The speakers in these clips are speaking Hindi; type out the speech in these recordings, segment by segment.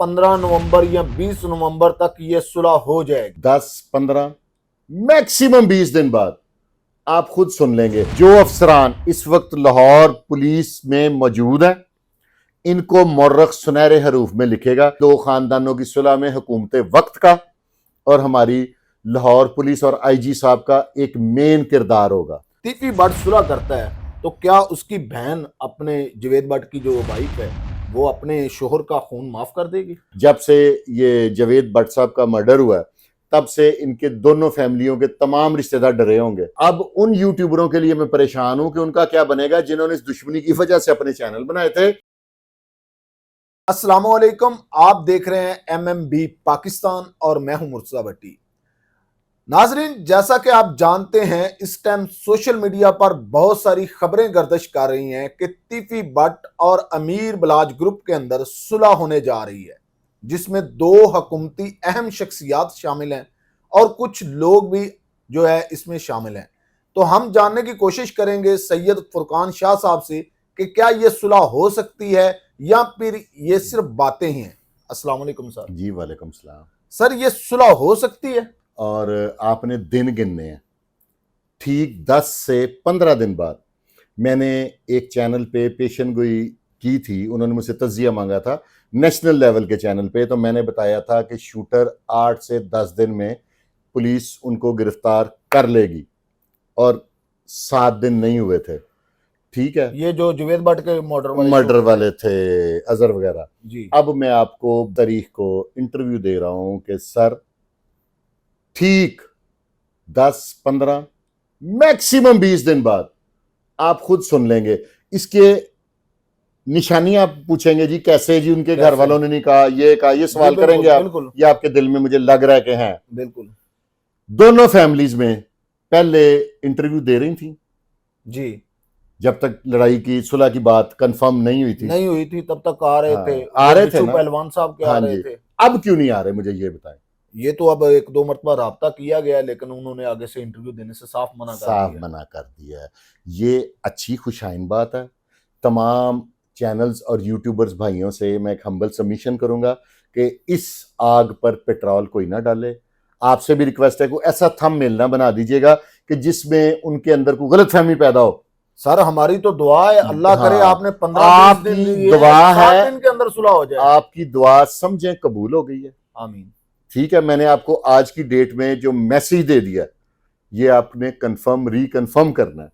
15 नवंबर या 20 नवंबर तक ये सुलह हो जाएगी। 10-15 मैक्सिमम 20 दिन बाद आप खुद सुन लेंगे। जो अफसरान इस वक्त लाहौर पुलिस में मौजूद हैं, इनको मौर्रख सुनहरे हरूफ में लिखेगा। दो खानदानों की सुलह में हुकूमत वक्त का और हमारी लाहौर पुलिस और आईजी साहब का एक मेन किरदार होगा। तीफी भट्ट सुलह करता है तो क्या उसकी बहन अपने जवेद भट्ट की जो वाइफ है वो अपने शोहर का खून माफ कर देगी? जब से ये जवेद भट्ट साहब का मर्डर हुआ है तब से इनके दोनों फैमिलियों के तमाम रिश्तेदार डरे होंगे। अब उन यूट्यूबरों के लिए मैं परेशान हूं कि उनका क्या बनेगा जिन्होंने इस दुश्मनी की वजह से अपने चैनल बनाए थे। अस्सलाम वालेकुम, आप देख रहे हैं MMB पाकिस्तान और मैं हूं मुर्तजा भट्टी। नाजरीन, जैसा कि आप जानते हैं इस टाइम सोशल मीडिया पर बहुत सारी खबरें गर्दिश कर रही हैं कि तीफी भट्ट और अमीर बलाज ग्रुप के अंदर सुलह होने जा रही है, जिसमें दो हुकूमती अहम शख्सियात शामिल हैं और कुछ लोग भी जो है इसमें शामिल हैं। तो हम जानने की कोशिश करेंगे सैयद फुरकान शाह साहब से कि क्या ये सुलह हो सकती है या फिर ये सिर्फ बातें ही हैं। अस्सलाम वालेकुम सर। जी वालेकुम सलाम। सर, ये सुलह हो सकती है? और आपने दिन गिनने हैं, ठीक 10 से 15 दिन बाद मैंने एक चैनल पे पेशन गोई की थी। उन्होंने मुझसे तज्जिया मांगा था नेशनल लेवल के चैनल पे, तो मैंने बताया था कि शूटर 8 से 10 दिन में पुलिस उनको गिरफ्तार कर लेगी और 7 दिन नहीं हुए थे। ठीक है, ये जो जवेद भट्ट के मर्डर वाले थे अजहर वगैरह जी। अब मैं आपको तारीख को इंटरव्यू दे रहा हूं कि सर ठीक 10-15 मैक्सिमम 20 दिन बाद आप खुद सुन लेंगे। इसके निशानियां आप पूछेंगे जी कैसे जी उनके घर वालों ने नहीं कहा, ये सवाल करेंगे आप, ये आपके दिल में मुझे लग रहा है कि हैं। बिल्कुल। दोनों फैमिलीज में पहले इंटरव्यू दे रही थी जी, जब तक लड़ाई की सुलह की बात कंफर्म नहीं हुई थी तब तक आ रहे थे, आ रहे थे ना पहलवान साहब के आ रहे थे। अब क्यों नहीं आ रहे मुझे ये बताएं। ये तो अब 1-2 मरतबा राब्ता किया गया, लेकिन उन्होंने आगे से इंटरव्यू देने से साफ मना कर दिया है। ये अच्छी खुशाइन बात है। तमाम चैनल्स और यूट्यूबर्स भाइयों से मैं एक हम्बल सबमिशन करूंगा कि इस आग पर पेट्रोल कोई ना डाले। आपसे भी रिक्वेस्ट है कि ऐसा थंबनेल ना बना दीजिएगा कि जिसमें उनके अंदर कोई गलतफहमी पैदा हो। सर, हमारी तो दुआ है, अल्लाह करे आपने 15-20 दिन आपकी दुआ है, 7 दिन के अंदर सुलह हो जाए। आपकी दुआ समझें कबूल हो गई है। आमीन। ठीक है, मैंने आपको आज की डेट में जो मैसेज दे दिया ये आपने कंफर्म रिकंफर्म करना है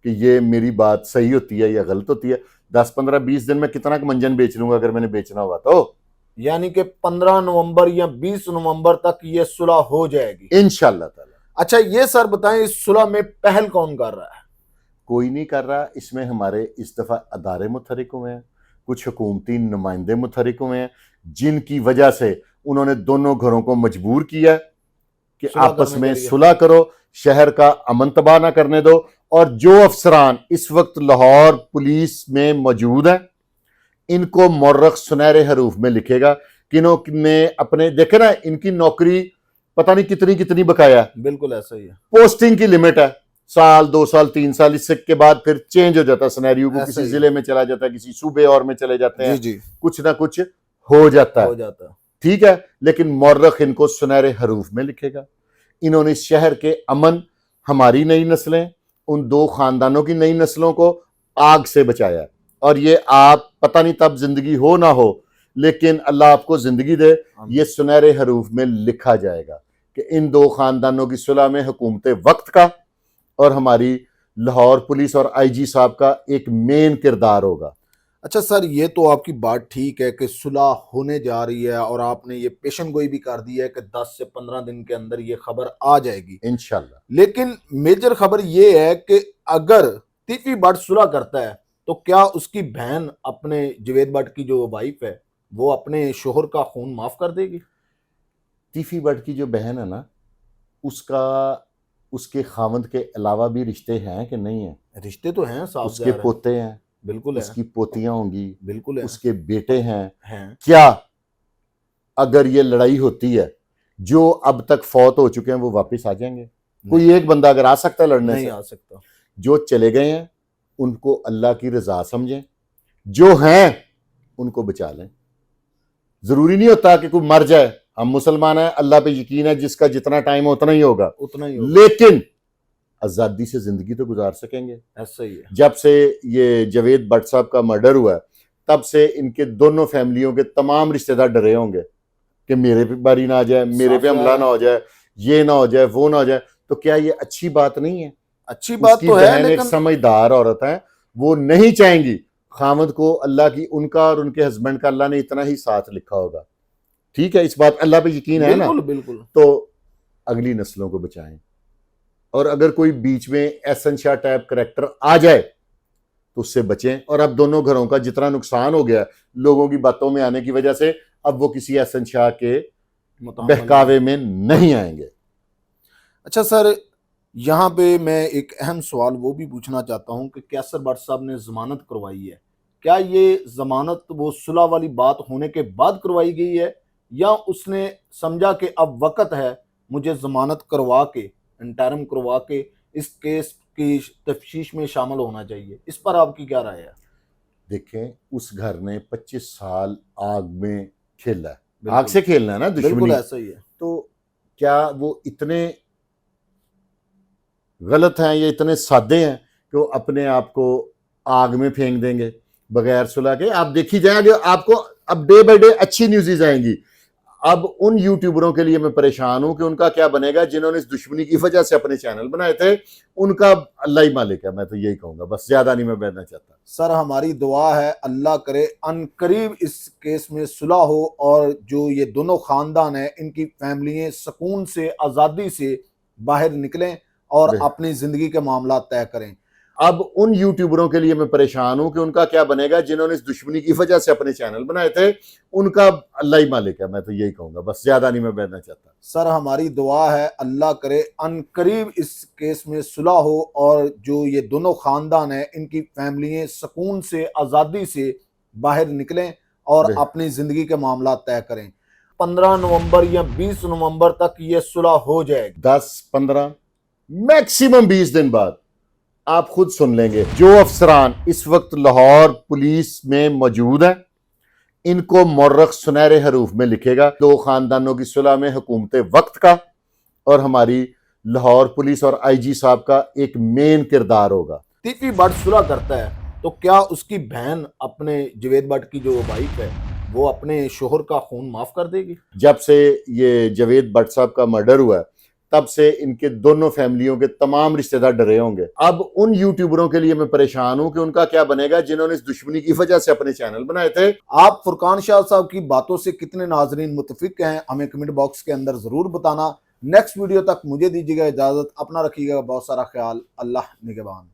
कि ये मेरी बात सही होती है या गलत होती है। 10-15-20 दिन में कितना मंजन बेच लूंगा अगर मैंने बेचना हुआ तो। यानी कि 15 नवंबर या 20 नवंबर तक ये सुलह हो जाएगी इंशाल्लाह ताला। अच्छा, ये सर बताएं, इस सुलह में पहल कौन कर रहा है? कोई नहीं कर रहा। इसमें हमारे इस दफा अदारे मुतहरिक हुए हैं, कुछ हुकूमती नुमाइंदे मुतहरिक हुए हैं, जिनकी वजह से उन्होंने दोनों घरों को मजबूर किया कि आपस में सुलह करो, शहर का अमन तबाह ना करने दो। और जो अफसरान इस वक्त लाहौर पुलिस में मौजूद हैं, इनको मौर्रख सुनहरे हरूफ में लिखेगा। किन्हों ने अपने देखे ना, इनकी नौकरी पता नहीं कितनी कितनी बकाया। बिल्कुल ऐसा ही है। पोस्टिंग की लिमिट है, साल 2 साल 3 साल, इससे के बाद फिर चेंज हो जाता है सिनेरियो को, किसी जिले में चला जाता है, किसी सूबे और में चले जाते हैं। जी। कुछ ना कुछ हो जाता है। ठीक है, लेकिन मौर्रख इनको सुनहरे हरूफ में लिखेगा। इन्होंने शहर के अमन, हमारी नई नस्लें, उन दो खानदानों की नई नस्लों को आग से बचाया। और ये आप पता नहीं तब जिंदगी हो ना हो, लेकिन अल्लाह आपको जिंदगी दे, ये सुनहरे हरूफ में लिखा जाएगा कि इन दो खानदानों की सुलह में हुकूमत वक्त का और हमारी लाहौर पुलिस और आईजी साहब का एक मेन किरदार होगा। अच्छा सर, ये तो आपकी बात ठीक है कि सुलह होने जा रही है और आपने ये पेशन गोई भी कर दी है कि 10 से 15 दिन के अंदर ये खबर आ जाएगी इंशाल्लाह। लेकिन मेजर खबर ये है कि अगर तीफी भट्ट सुलह करता है तो क्या उसकी बहन अपने जवेद भट्ट की जो वाइफ है वो अपने शोहर का खून माफ कर देगी? तीफी भट्ट की जो बहन है ना, उसके खावंद के अलावा भी रिश्ते हैं कि नहीं है? रिश्ते तो हैं, साफ उसके पोते हैं, बिल्कुल है, उसकी पोतियां होंगी, बिल्कुल है, उसके बेटे हैं। क्या अगर ये लड़ाई होती है, जो अब तक फौत हो चुके हैं वो वापस आ जाएंगे? कोई एक बंदा अगर आ सकता है लड़ने से? नहीं आ सकता। जो चले गए हैं उनको अल्लाह की रजा समझें, जो हैं उनको बचा लें। जरूरी नहीं होता कि कोई मर जाए, हम मुसलमान हैं, अल्लाह पे यकीन है, जिसका जितना टाइम है उतना ही होगा, लेकिन आजादी से जिंदगी तो गुजार सकेंगे। ऐसा ही है। जब से ये जावेद भट्ट साहब का मर्डर हुआ है, तब से इनके दोनों फैमिलियों के तमाम रिश्तेदार डरे होंगे कि मेरे पे बारी ना आ जाए, मेरे पे हमला ना हो जाए, ये ना हो जाए, वो ना हो जाए। तो क्या ये अच्छी बात नहीं है? अच्छी बात तो है, लेकिन एक समझदार औरत है, वो नहीं चाहेंगी खामद को अल्लाह की, उनका और उनके हस्बैंड का अल्लाह ने इतना ही साथ लिखा होगा। ठीक है, इस बात अल्लाह पे यकीन है ना, बिल्कुल। तो अगली नस्लों को बचाएं। और अगर कोई बीच में एहसन शाह टाइप करैक्टर आ जाए तो उससे बचें। और अब दोनों घरों का जितना नुकसान हो गया लोगों की बातों में आने की वजह से, अब वो किसी एहसन शाह के बहकावे में नहीं आएंगे। अच्छा सर, यहाँ पे मैं एक अहम सवाल वो भी पूछना चाहता हूँ कि कैसर भट्ट साहब ने जमानत करवाई है, क्या ये जमानत वो सुलह वाली बात होने के बाद करवाई गई है, या उसने समझा कि अब वक्त है मुझे जमानत करवा के, इंटरिम करवा के इस केस की तफ्तीश में शामिल होना चाहिए? इस पर आपकी क्या राय है? देखें, उस घर ने 25 साल आग में खेला है, आग से खेलना है ना, दुश्मनी, ऐसा ही है। तो क्या वो इतने गलत हैं या इतने सादे हैं कि वो अपने आप को आग में फेंक देंगे बगैर सुलह के? आप देखी जाएंगे, आपको अब डे बाय डे अच्छी न्यूज़ आएंगी। अब उन यूट्यूबरों के लिए मैं परेशान हूं कि उनका क्या बनेगा, जिन्होंने इस दुश्मनी की वजह से अपने चैनल बनाए थे, उनका अल्लाह ही मालिक है। मैं तो यही कहूंगा, बस ज्यादा नहीं मैं कहना चाहता। सर हमारी दुआ है अल्लाह करे अनकरीब इस केस में सुलह हो और जो ये दोनों खानदान है इनकी फैमिलियां सुकून से, आज़ादी से बाहर निकलें और अपनी जिंदगी के मामला तय करें। अब उन यूट्यूबरों के लिए मैं परेशान हूं कि उनका क्या बनेगा, जिन्होंने इस दुश्मनी की वजह से अपने चैनल बनाए थे, उनका अल्लाह ही मालिक है। मैं तो यही कहूंगा, बस ज्यादा नहीं मैं कहना चाहता। सर हमारी दुआ है अल्लाह करे अनकरीब इस केस में सुलह हो और जो ये दोनों खानदान है इनकी फैमिलियां सुकून से, आज़ादी से बाहर निकलें और अपनी जिंदगी के मामला तय करें। 15 नवंबर या 20 नवंबर तक ये सुलह हो जाएगी। 10-15 मैक्सिमम 20 दिन बाद आप खुद सुन लेंगे। जो अफसरान इस वक्त लाहौर पुलिस में मौजूद हैं, इनको मौर्रख सुनहरे हरूफ में लिखेगा। दो खानदानों की सुलह में हुकूमत वक्त का और हमारी लाहौर पुलिस और आईजी साहब का एक मेन किरदार होगा। टीपी भट्ट सुलह करता है तो क्या उसकी बहन अपने जावेद भट्ट की जो वाइफ है वो अपने शोहर का खून माफ कर देगी? जब से ये जावेद भट्ट साहब का मर्डर हुआ है, तब से इनके दोनों फैमिलियों के तमाम रिश्तेदार डरे होंगे। अब उन यूट्यूबरों के लिए मैं परेशान हूं कि उनका क्या बनेगा, जिन्होंने इस दुश्मनी की वजह से अपने चैनल बनाए थे। आप फुरकान शाह साहब की बातों से कितने नाजरीन मुतफिक हैं, हमें कमेंट बॉक्स के अंदर जरूर बताना। नेक्स्ट वीडियो तक मुझे दीजिएगा इजाजत, अपना रखिएगा बहुत सारा ख्याल। अल्लाह निगहबान।